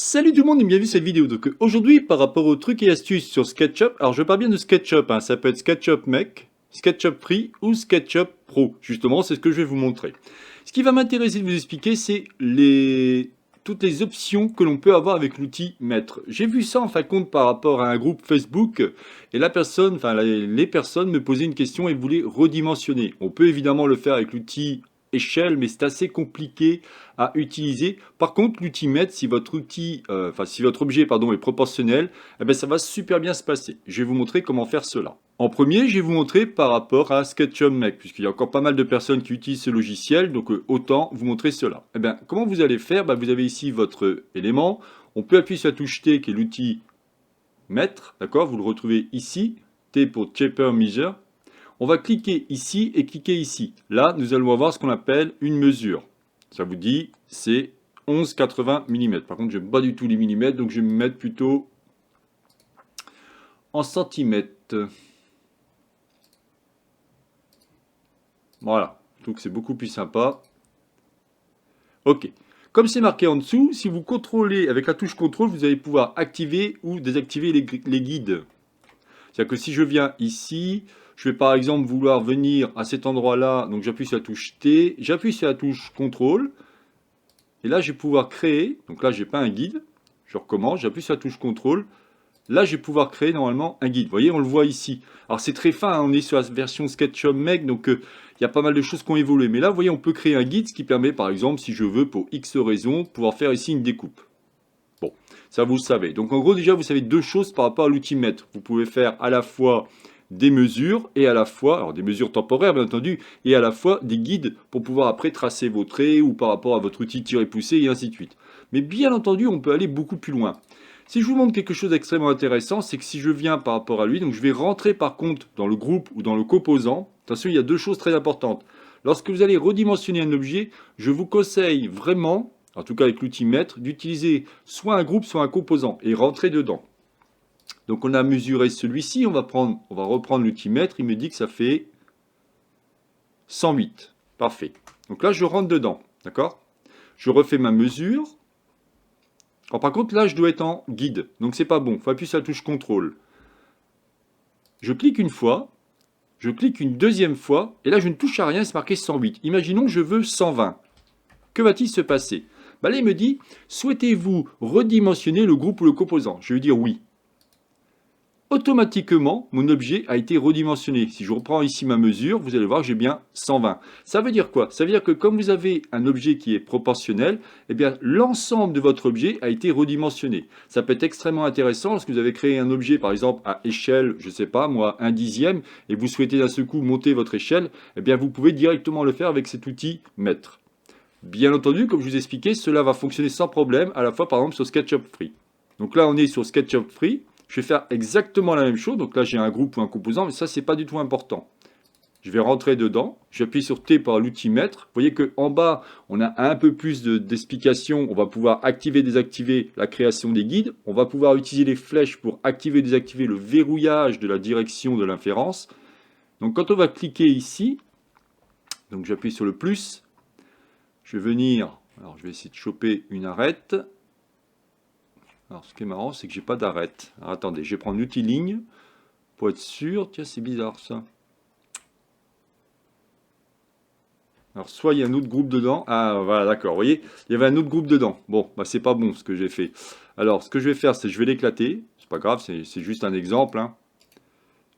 Salut tout le monde et bienvenue sur cette vidéo. Donc aujourd'hui par rapport aux trucs et astuces sur SketchUp, alors je parle bien de SketchUp, ça peut être SketchUp Mech, SketchUp Free ou SketchUp Pro. Justement, c'est ce que je vais vous montrer. Ce qui va m'intéresser de vous expliquer, c'est toutes les options que l'on peut avoir avec l'outil Maître. J'ai vu ça en fin de compte par rapport à un groupe Facebook et la personne, les personnes me posaient une question et voulaient redimensionner. On peut évidemment le faire avec l'outil échelle, mais c'est assez compliqué à utiliser. Par contre, l'outil Maître, si votre si votre objet est proportionnel, eh ben, ça va super bien se passer. Je vais vous montrer comment faire cela. En premier, je vais vous montrer par rapport à SketchUp Mech, puisqu'il y a encore pas mal de personnes qui utilisent ce logiciel, donc autant vous montrer cela. Eh bien, comment vous allez faire? Vous avez ici votre élément. On peut appuyer sur la touche T, qui est l'outil Maître, d'accord? Vous le retrouvez ici. T pour Taper Measure. On va cliquer ici et cliquer ici. Là, nous allons avoir ce qu'on appelle une mesure. Ça vous dit, c'est 11,80 mm. Par contre, je n'aime pas du tout les millimètres, donc je vais me mettre plutôt en centimètres. Voilà, je trouve que c'est beaucoup plus sympa. Ok. Comme c'est marqué en dessous, si vous contrôlez avec la touche contrôle, vous allez pouvoir activer ou désactiver les guides. C'est-à-dire que si je viens ici, je vais par exemple vouloir venir à cet endroit-là, donc j'appuie sur la touche T, j'appuie sur la touche contrôle, et là je vais pouvoir créer, donc là j'ai pas un guide, je recommence, j'appuie sur la touche contrôle, là je vais pouvoir créer normalement un guide. Vous voyez, on le voit ici. Alors c'est très fin, on est sur la version SketchUp Mech, donc il y a pas mal de choses qui ont évolué. Mais là, vous voyez, on peut créer un guide, ce qui permet par exemple, si je veux, pour X raisons, pouvoir faire ici une découpe. Bon, ça vous le savez. Donc en gros déjà vous savez deux choses par rapport à l'outil Maître. Vous pouvez faire à la fois des mesures et à la fois, alors des mesures temporaires bien entendu, et à la fois des guides pour pouvoir après tracer vos traits ou par rapport à votre outil tirer-pousser et ainsi de suite. Mais bien entendu on peut aller beaucoup plus loin. Si je vous montre quelque chose d'extrêmement intéressant, c'est que si je viens par rapport à lui, donc je vais rentrer par contre dans le groupe ou dans le composant, attention il y a deux choses très importantes. Lorsque vous allez redimensionner un objet, je vous conseille vraiment, en tout cas avec l'outil Maître, d'utiliser soit un groupe, soit un composant et rentrer dedans. Donc on a mesuré celui-ci, on va reprendre l'outil Maître, il me dit que ça fait 108. Parfait. Donc là je rentre dedans, d'accord? Je refais ma mesure. Alors par contre là je dois être en guide, donc c'est pas bon, il faut appuyer sur la touche contrôle. Je clique une fois, je clique une deuxième fois, et là je ne touche à rien, c'est marqué 108. Imaginons que je veux 120. Que va-t-il se passer? Là il me dit, souhaitez-vous redimensionner le groupe ou le composant? Je vais dire oui. Automatiquement, mon objet a été redimensionné. Si je reprends ici ma mesure, vous allez voir que j'ai bien 120. Ça veut dire quoi? Ça veut dire que comme vous avez un objet qui est proportionnel, eh bien l'ensemble de votre objet a été redimensionné. Ça peut être extrêmement intéressant lorsque vous avez créé un objet, par exemple à échelle, je ne sais pas moi, 1/10, et vous souhaitez d'un seul coup monter votre échelle, eh bien vous pouvez directement le faire avec cet outil Maître. Bien entendu, comme je vous expliquais, cela va fonctionner sans problème, à la fois par exemple sur SketchUp Free. Donc là on est sur SketchUp Free. Je vais faire exactement la même chose. Donc là, j'ai un groupe ou un composant, mais ça, c'est pas du tout important. Je vais rentrer dedans. J'appuie sur T par l'outil Maître. Vous voyez qu'en bas, on a un peu plus d'explications. On va pouvoir activer, désactiver la création des guides. On va pouvoir utiliser les flèches pour activer, désactiver le verrouillage de la direction de l'inférence. Donc quand on va cliquer ici, donc j'appuie sur le plus. Je vais venir, alors je vais essayer de choper une arête. Alors ce qui est marrant, c'est que j'ai pas d'arête. Alors attendez, je vais prendre l'outil ligne pour être sûr. Tiens, c'est bizarre ça. Alors soit il y a un autre groupe dedans. Ah voilà, d'accord. Vous voyez, il y avait un autre groupe dedans. Bon, c'est pas bon ce que j'ai fait. Alors ce que je vais faire, c'est que je vais l'éclater. C'est pas grave, c'est juste un exemple.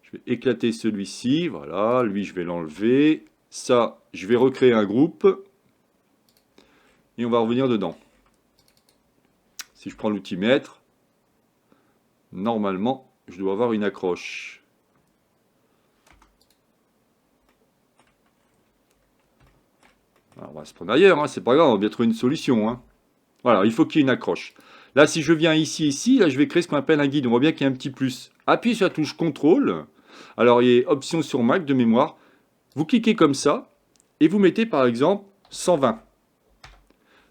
Je vais éclater celui-ci. Voilà, lui je vais l'enlever. Ça, je vais recréer un groupe. Et on va revenir dedans. Si je prends l'outil Maître, normalement, je dois avoir une accroche. Alors, on va se prendre ailleurs, c'est pas grave, on va bien trouver une solution. Voilà, il faut qu'il y ait une accroche. Là, si je viens ici, là, je vais créer ce qu'on appelle un guide. On voit bien qu'il y a un petit plus. Appuyez sur la touche contrôle. Alors, il y a option sur Mac de mémoire. Vous cliquez comme ça, et vous mettez par exemple 120.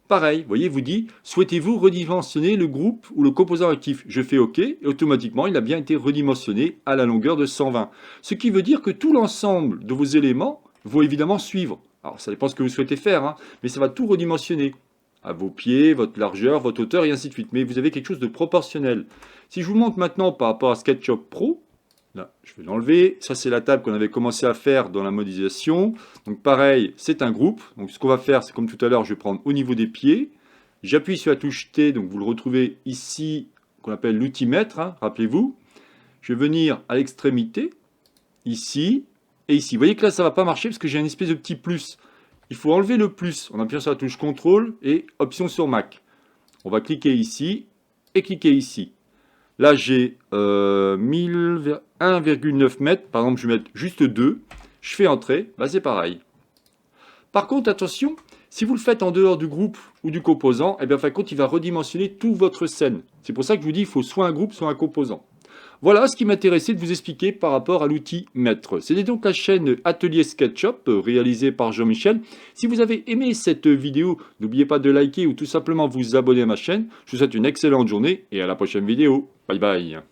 Pareil, vous voyez, vous dit, souhaitez-vous redimensionner le groupe ou le composant actif? Je fais OK, et automatiquement, il a bien été redimensionné à la longueur de 120. Ce qui veut dire que tout l'ensemble de vos éléments vont évidemment suivre. Alors, ça dépend de ce que vous souhaitez faire, mais ça va tout redimensionner. à vos pieds, votre largeur, votre hauteur et ainsi de suite. Mais vous avez quelque chose de proportionnel. Si je vous montre maintenant par rapport à SketchUp Pro, là, je vais l'enlever. Ça, c'est la table qu'on avait commencé à faire dans la modélisation. Donc pareil, c'est un groupe. Donc ce qu'on va faire, c'est comme tout à l'heure, je vais prendre au niveau des pieds. J'appuie sur la touche T, donc vous le retrouvez ici, qu'on appelle l'outil mètre, hein, rappelez-vous. Je vais venir à l'extrémité, ici et ici. Vous voyez que là, ça ne va pas marcher parce que j'ai une espèce de petit plus. Il faut enlever le plus en appuyant sur la touche CTRL et Option sur Mac. On va cliquer ici et cliquer ici. Là, j'ai 1,9 mètres. Par exemple, je vais mettre juste 2. Je fais entrer. Bah, c'est pareil. Par contre, attention, si vous le faites en dehors du groupe ou du composant, eh bien, en fin de compte, il va redimensionner toute votre scène. C'est pour ça que je vous dis il faut soit un groupe, soit un composant. Voilà ce qui m'intéressait de vous expliquer par rapport à l'outil Maître. C'était donc la chaîne Atelier SketchUp réalisée par Jean-Michel. Si vous avez aimé cette vidéo, n'oubliez pas de liker ou tout simplement vous abonner à ma chaîne. Je vous souhaite une excellente journée et à la prochaine vidéo. Bye bye.